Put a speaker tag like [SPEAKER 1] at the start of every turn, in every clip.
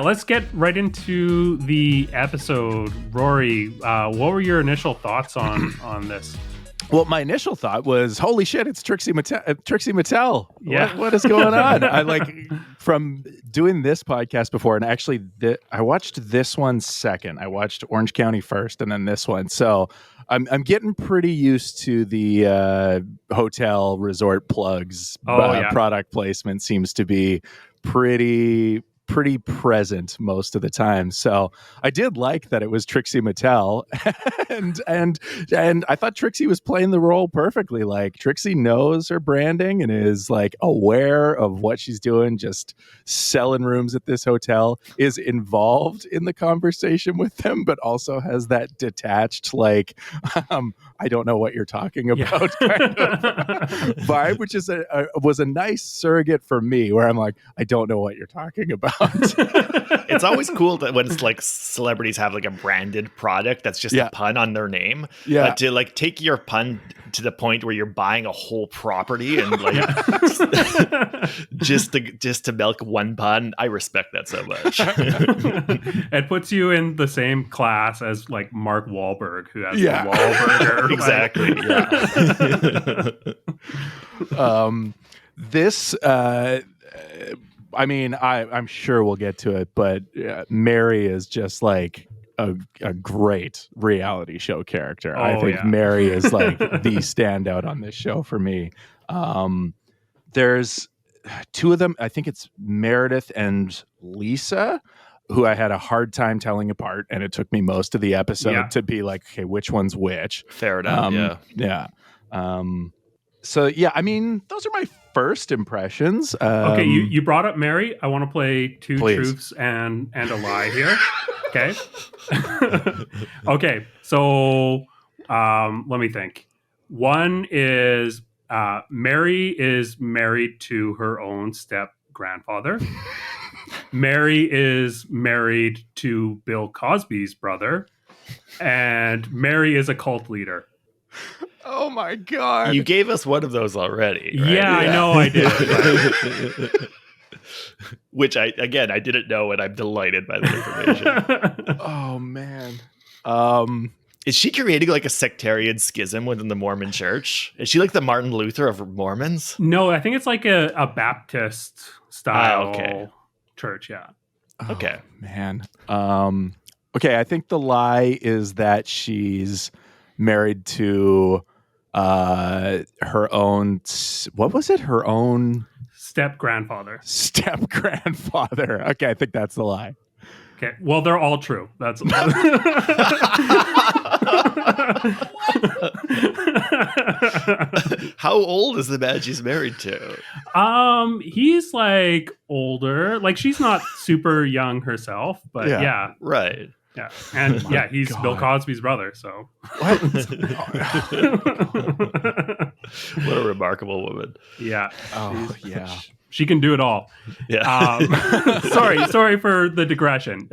[SPEAKER 1] Let's get right into the episode. Rory, what were your initial thoughts on this?
[SPEAKER 2] Well, my initial thought was, holy shit, it's Trixie Mattel.
[SPEAKER 1] Yeah.
[SPEAKER 2] What is going on? I from doing this podcast before, and actually I watched this one second. I watched Orange County first and then this one. So I'm getting pretty used to the hotel resort plugs. Product placement seems to be pretty present most of the time. So I did like that it was Trixie Mattel, and I thought Trixie was playing the role perfectly. Like, Trixie knows her branding and is like aware of what she's doing, just selling rooms at this hotel, is involved in the conversation with them, but also has that detached, like, I don't know what you're talking about kind of vibe, which is was a nice surrogate for me, where I'm like, I don't know what you're talking about.
[SPEAKER 3] It's always cool that when it's like celebrities have like a branded product that's just a pun on their name.
[SPEAKER 2] Yeah.
[SPEAKER 3] But to like take your pun to the point where you're buying a whole property and like just to milk one pun, I respect that so much.
[SPEAKER 1] It puts you in the same class as like Mark Wahlberg, who has the Wahlburger.
[SPEAKER 3] Exactly.
[SPEAKER 2] This I mean, I'm sure we'll get to it, but Mary is just like a great reality show character. I think Mary is like the standout on this show for me. There's two of them. I think it's Meredith and Lisa, who I had a hard time telling apart, and it took me most of the episode to be like, okay, which one's which?
[SPEAKER 3] Fair enough.
[SPEAKER 2] So yeah, I mean, those are my first impressions.
[SPEAKER 1] Okay, you brought up Mary. I want to play two
[SPEAKER 2] Please.
[SPEAKER 1] truths and a lie here. Okay. Okay. So let me think. One is Mary is married to her own step grandfather. Mary is married to Bill Cosby's brother, and Mary is a cult leader.
[SPEAKER 2] Oh my God.
[SPEAKER 3] You gave us one of those already, right?
[SPEAKER 1] Yeah, I know I did.
[SPEAKER 3] Which I didn't know, and I'm delighted by the information.
[SPEAKER 2] Oh man.
[SPEAKER 3] Is she creating like a sectarian schism within the Mormon church? Is she like the Martin Luther of Mormons?
[SPEAKER 1] No, I think it's like a Baptist style church, yeah.
[SPEAKER 3] Okay.
[SPEAKER 2] Man. Okay, I think the lie is that she's married to her own, what was it? Her own
[SPEAKER 1] step grandfather.
[SPEAKER 2] Okay, I think that's the lie.
[SPEAKER 1] Okay, well, they're all true. That's
[SPEAKER 3] How old is the man she's married to?
[SPEAKER 1] He's like older. Like, she's not super young herself, but yeah.
[SPEAKER 3] Right.
[SPEAKER 1] Yeah, and he's
[SPEAKER 2] God.
[SPEAKER 1] Bill Cosby's brother. So
[SPEAKER 2] What?
[SPEAKER 3] What a remarkable woman.
[SPEAKER 1] Yeah.
[SPEAKER 2] Oh yeah.
[SPEAKER 1] She can do it all.
[SPEAKER 3] Yeah.
[SPEAKER 1] Sorry for the digression.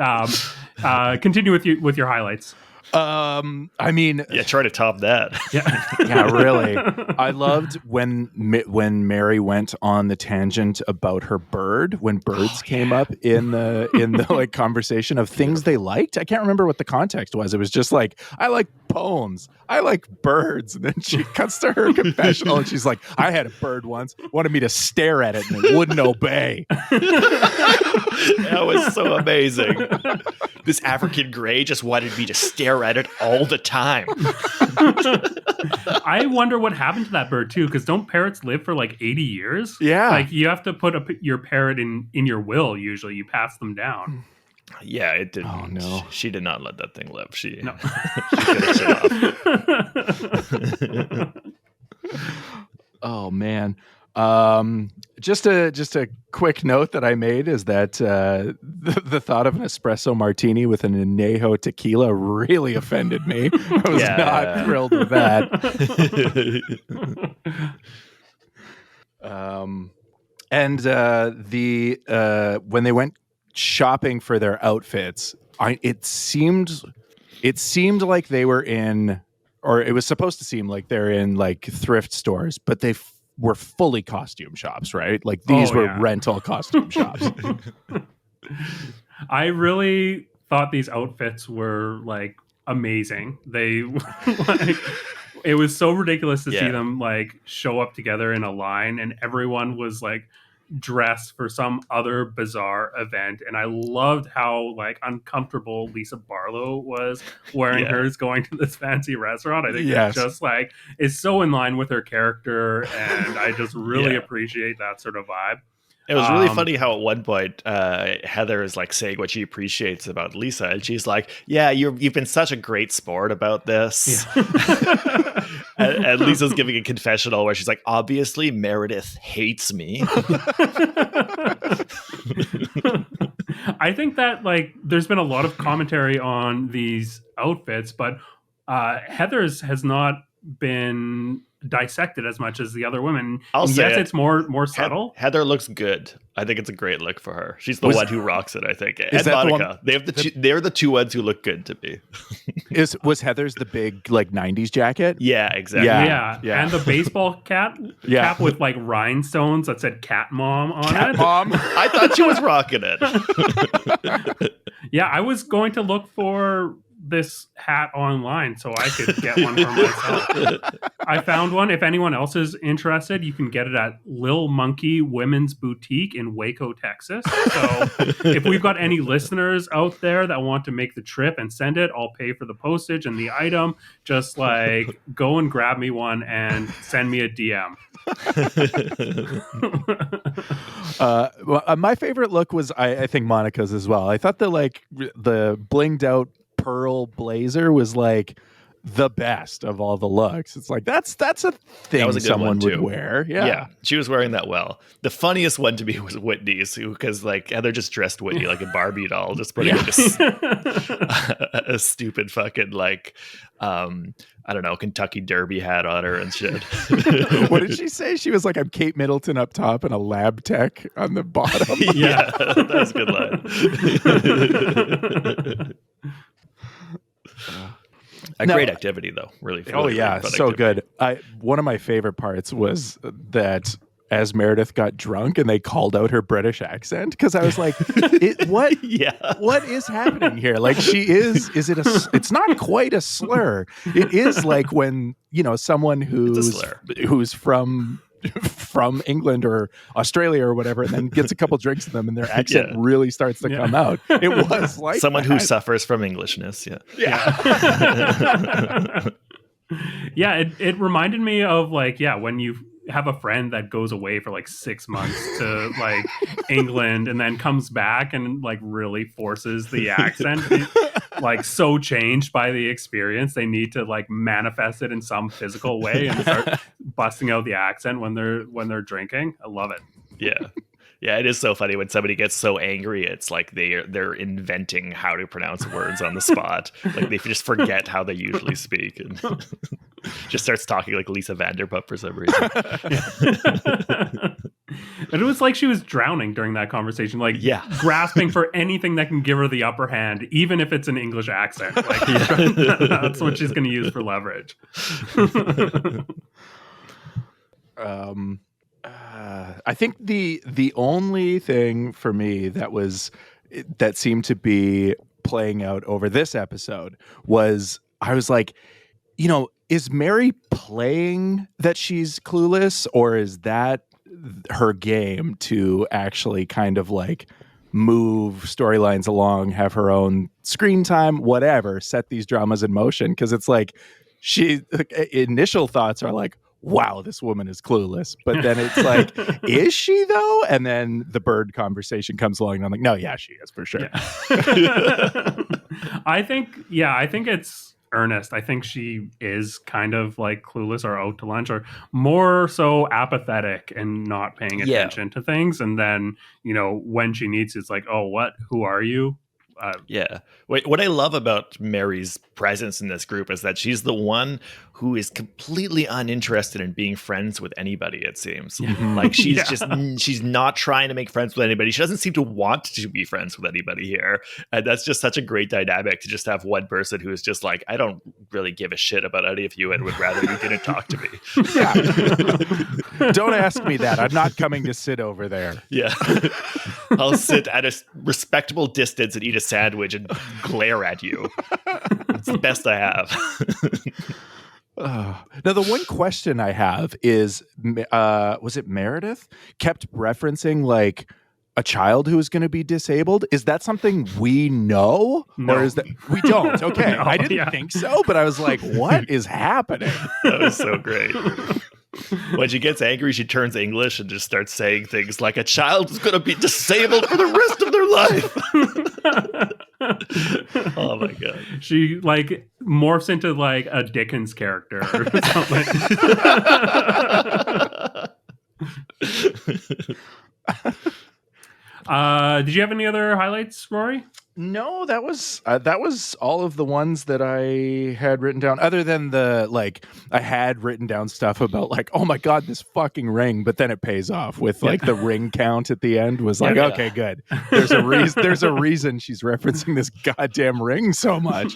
[SPEAKER 1] Continue with your highlights.
[SPEAKER 2] I mean,
[SPEAKER 3] Try to top that.
[SPEAKER 2] yeah, really. I loved when Mary went on the tangent about her bird, when birds came up in the like conversation of things they liked. I can't remember what the context was. It was just like, I like poems, I like birds, and then she cuts to her confessional and she's like, I had a bird once, wanted me to stare at it and it wouldn't obey.
[SPEAKER 3] That was so amazing. This African gray just wanted me to stare at it all the time.
[SPEAKER 1] I wonder what happened to that bird too, because don't parrots live for like 80 years?
[SPEAKER 2] Yeah.
[SPEAKER 1] Like, you have to put your parrot in your will. Usually you pass them down.
[SPEAKER 3] Yeah, it didn't.
[SPEAKER 2] Oh no.
[SPEAKER 3] She did not let that thing live. She
[SPEAKER 1] No.
[SPEAKER 3] finished it off.
[SPEAKER 2] Oh man. Just a quick note that I made is that the thought of an espresso martini with an añejo tequila really offended me. I was not thrilled with that. When they went shopping for their outfits, it seemed like they were in, or it was supposed to seem like they're in like thrift stores, but they were fully costume shops, right? Like these were rental costume shops.
[SPEAKER 1] I really thought these outfits were like amazing. They like it was so ridiculous to see them like show up together in a line, and everyone was like dressed for some other bizarre event. And I loved how like uncomfortable Lisa Barlow was wearing hers going to this fancy restaurant. I think it just like is so in line with her character, and I just really appreciate that sort of vibe.
[SPEAKER 3] It was really funny how at one point Heather is like saying what she appreciates about Lisa, and she's like, "Yeah, you've been such a great sport about this." Yeah. and Lisa's giving a confessional where she's like, "Obviously, Meredith hates me."
[SPEAKER 1] I think that like there's been a lot of commentary on these outfits, but Heather's has not been dissected as much as the other women. It's more subtle.
[SPEAKER 3] Heather looks good. I think it's a great look for her. She's the one who rocks it, I think. And Monica. They're the two ones who look good to me.
[SPEAKER 2] Was Heather's the big like 90s jacket?
[SPEAKER 3] Yeah, exactly.
[SPEAKER 1] Yeah. And the baseball cap with like rhinestones that said Cat Mom on
[SPEAKER 2] Cat
[SPEAKER 1] it.
[SPEAKER 2] Mom.
[SPEAKER 3] I thought she was rocking it.
[SPEAKER 1] Yeah, I was going to look for this hat online so I could get one for myself. I found one. If anyone else is interested, you can get it at Lil Monkey Women's Boutique in Waco, Texas. So if we've got any listeners out there that want to make the trip and send it, I'll pay for the postage and the item. Just like go and grab me one and send me a DM.
[SPEAKER 2] My favorite look was I think Monica's as well. I thought the blinged out pearl blazer was like the best of all the looks. It's like that's a thing someone would wear. Yeah,
[SPEAKER 3] she was wearing that well. The funniest one to me was Whitney's, because like Heather just dressed Whitney like a Barbie doll, just putting like a stupid fucking like I don't know, Kentucky Derby hat on her and shit.
[SPEAKER 2] What did she say? She was like, I'm Kate Middleton up top and a lab tech on the bottom.
[SPEAKER 3] Yeah, that was a good line. Great activity, though. Really.
[SPEAKER 2] So activity. Good. One of my favorite parts was that as Meredith got drunk and they called out her British accent, because I was like, what is happening here? Like it's not quite a slur. It is like when, someone who's from England or Australia or whatever, and then gets a couple drinks in them and their accent really starts to come out. It was like
[SPEAKER 3] someone who suffers from Englishness.
[SPEAKER 1] It reminded me of like, when you have a friend that goes away for like 6 months to like England and then comes back and like really forces the accent, like so changed by the experience, they need to like manifest it in some physical way and start busting out the accent when they're drinking. I love it.
[SPEAKER 3] Yeah, it is so funny when somebody gets so angry. It's like they're inventing how to pronounce words on the spot. Like they just forget how they usually speak and just starts talking like Lisa Vanderpump for some reason.
[SPEAKER 1] And it was like she was drowning during that conversation, like grasping for anything that can give her the upper hand, even if it's an English accent. Like that's what she's going to use for leverage.
[SPEAKER 2] I think the only thing for me that seemed to be playing out over this episode was I was like, is Mary playing that she's clueless, or is that her game to actually kind of like move storylines along, have her own screen time, whatever, set these dramas in motion? Because it's like initial thoughts are like, wow, this woman is clueless. But then it's like, is she though? And then the bird conversation comes along and I'm like, no, yeah, she is for sure.
[SPEAKER 1] Yeah. I think it's Ernest. I think she is kind of like clueless or out to lunch, or more so apathetic and not paying attention to things. And then, when she needs, it's like, oh, what? Who are you?
[SPEAKER 3] Yeah. What I love about Mary's presence in this group is that she's the one who is completely uninterested in being friends with anybody, it seems. Like she's she's not trying to make friends with anybody. She doesn't seem to want to be friends with anybody here. And that's just such a great dynamic to just have one person who is just like, I don't really give a shit about any of you and would rather you didn't talk to me.
[SPEAKER 2] Yeah. Don't ask me that. I'm not coming to sit over there.
[SPEAKER 3] Yeah. I'll sit at a respectable distance and eat a sandwich and glare at you. It's the best I have.
[SPEAKER 2] Now, the one question I have is, was it Meredith kept referencing like a child who is going to be disabled? Is that something we know?
[SPEAKER 1] No.
[SPEAKER 2] Or is that we don't? Okay.
[SPEAKER 1] No,
[SPEAKER 2] I didn't think so, but I was like, what is happening?
[SPEAKER 3] That was so great. When she gets angry, she turns English and just starts saying things like a child is going to be disabled for the rest of their life. Oh my God.
[SPEAKER 1] She like morphs into like a Dickens character or something. Did you have any other highlights, Rory?
[SPEAKER 2] No, that was all of the ones that I had written down. Other than the like, I had written down stuff about like, oh my God, this fucking ring, but then it pays off with like the ring count at the end was like, okay, good. There's a reason. There's a reason she's referencing this goddamn ring so much.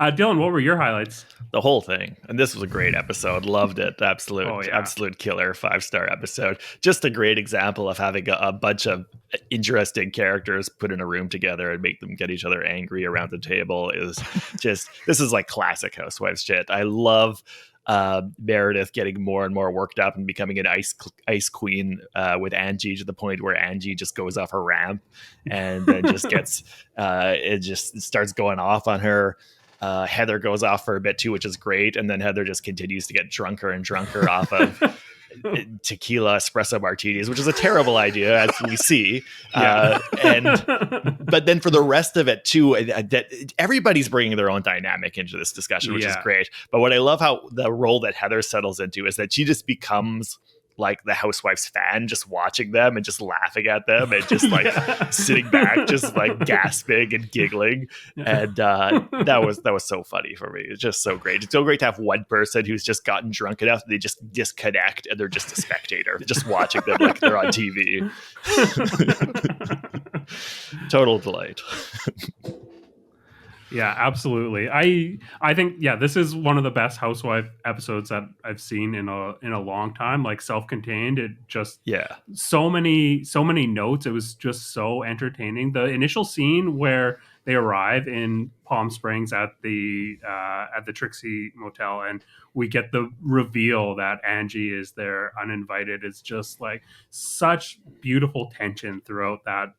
[SPEAKER 1] Dylan, what were your highlights?
[SPEAKER 3] The whole thing. And this was a great episode. Loved it. Absolute killer 5-star episode. Just a great example of having a bunch of interesting characters put in a room together and make them get each other angry around the table is just, this is like classic Housewives shit. I love Meredith getting more and more worked up and becoming an ice queen with Angie to the point where Angie just goes off her ramp and then just gets it just starts going off on her. Heather goes off for a bit too, which is great, and then Heather just continues to get drunker and drunker off of tequila espresso martinis, which is a terrible idea, as we see. But then for the rest of it too, that everybody's bringing their own dynamic into this discussion, which is great. But what I love how the role that Heather settles into is that she just becomes like the Housewives fan, just watching them and just laughing at them and just like sitting back, just like gasping and giggling. And that was so funny for me. It's just so great. It's so great to have one person who's just gotten drunk enough that they just disconnect and they're just a spectator, just watching them like they're on TV. Total delight.
[SPEAKER 1] Yeah, absolutely. I think this is one of the best Housewife episodes that I've seen in a long time. Like self-contained, it just so many notes. It was just so entertaining. The initial scene where they arrive in Palm Springs at the Trixie Motel and we get the reveal that Angie is there uninvited is just like such beautiful tension throughout that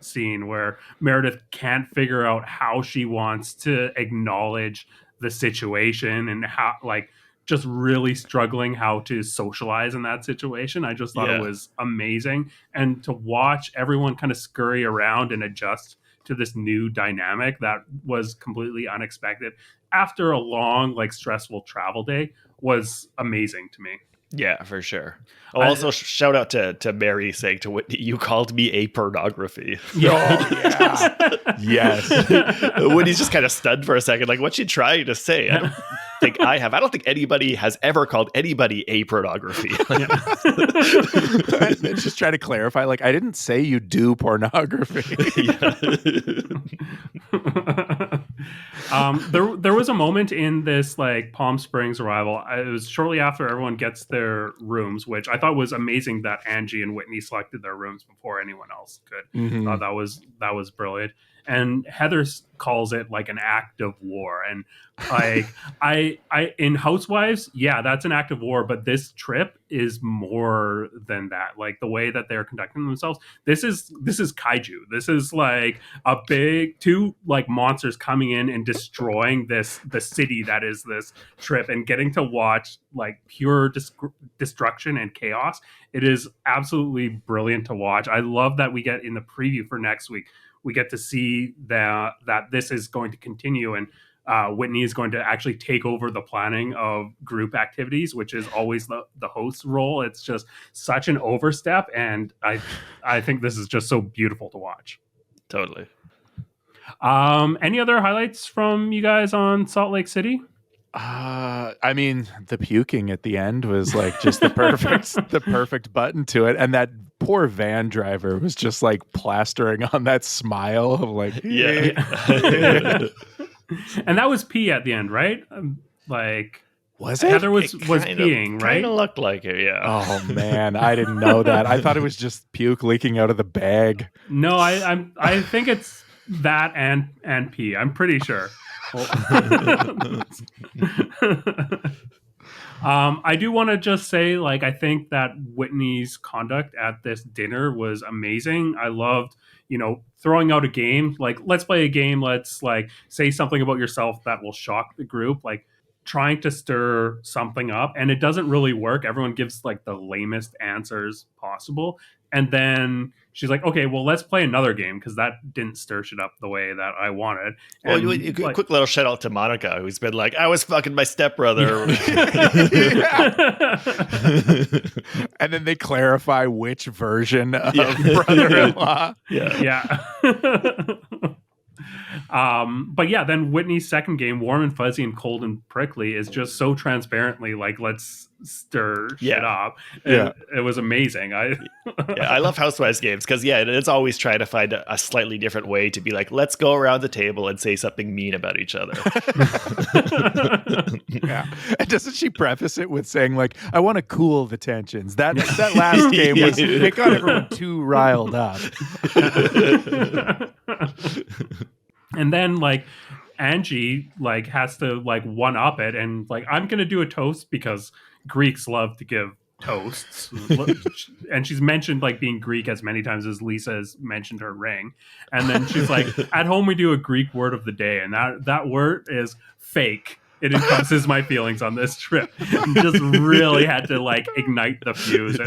[SPEAKER 1] scene where Meredith can't figure out how she wants to acknowledge the situation and how like just really struggling how to socialize in that situation. I just thought it was amazing. And to watch everyone kind of scurry around and adjust to this new dynamic that was completely unexpected after a long, like stressful travel day was amazing to me.
[SPEAKER 3] Yeah, for sure. Oh, also, shout out to Mary saying to Whitney, "You called me a pornography."
[SPEAKER 2] Yes.
[SPEAKER 3] Whitney's just kind of stunned for a second, like, what's she trying to say? I don't think I have. I don't think anybody has ever called anybody a pornography.
[SPEAKER 2] Just try to clarify, like, I didn't say you do pornography.
[SPEAKER 1] There was a moment in this like Palm Springs arrival. It was shortly after everyone gets their rooms, which I thought was amazing that Angie and Whitney selected their rooms before anyone else could. That was brilliant. And Heather calls it like an act of war. And like I in Housewives, that's an act of war, but this trip is more than that. Like the way that they're conducting themselves, this is kaiju. This is like a big two like monsters coming in and destroying the city that is this trip and getting to watch like pure destruction and chaos. It is absolutely brilliant to watch. I love that we get in the preview for next week. We get to see that this is going to continue. And Whitney is going to actually take over the planning of group activities, which is always the host's role. It's just such an overstep, and I think this is just so beautiful to watch.
[SPEAKER 3] Totally.
[SPEAKER 1] Any other highlights from you guys on Salt Lake City?
[SPEAKER 2] I mean, the puking at the end was like just the perfect button to it, and that poor van driver was just like plastering on that smile of like,
[SPEAKER 3] Yeah.
[SPEAKER 1] And that was pee at the end, right? Like,
[SPEAKER 2] was it?
[SPEAKER 1] Heather was peeing, right?
[SPEAKER 3] Kind of looked like it, yeah.
[SPEAKER 2] Oh man, I didn't know that. I thought it was just puke leaking out of the bag.
[SPEAKER 1] No, I think it's that and pee. I'm pretty sure. I do want to just say, like, I think that Whitney's conduct at this dinner was amazing. I loved, throwing out a game, like, let's play a game. Let's like say something about yourself that will shock the group, like trying to stir something up, and it doesn't really work. Everyone gives like the lamest answers possible. And then she's like, okay, well, let's play another game because that didn't stir shit up the way that I wanted.
[SPEAKER 3] And well, quick little shout out to Monica, who's been like, I was fucking my stepbrother.
[SPEAKER 2] And then they clarify which version of brother-in-law.
[SPEAKER 1] Yeah. But yeah, then Whitney's second game, Warm and Fuzzy and Cold and Prickly, is just so transparently like, let's stir shit up. And it was amazing.
[SPEAKER 3] I love Housewives games because it's always trying to find a slightly different way to be like, let's go around the table and say something mean about each other.
[SPEAKER 2] And doesn't she preface it with saying like, I want to cool the tensions? That last game it got everyone too riled up.
[SPEAKER 1] And then like Angie like has to like one up it, and like, I'm gonna do a toast because Greeks love to give toasts. And she's mentioned like being Greek as many times as Lisa has mentioned her ring. And then she's like, at home we do a Greek word of the day, and that word is fake. It encompasses my feelings on this trip. And just really had to like ignite the fuse.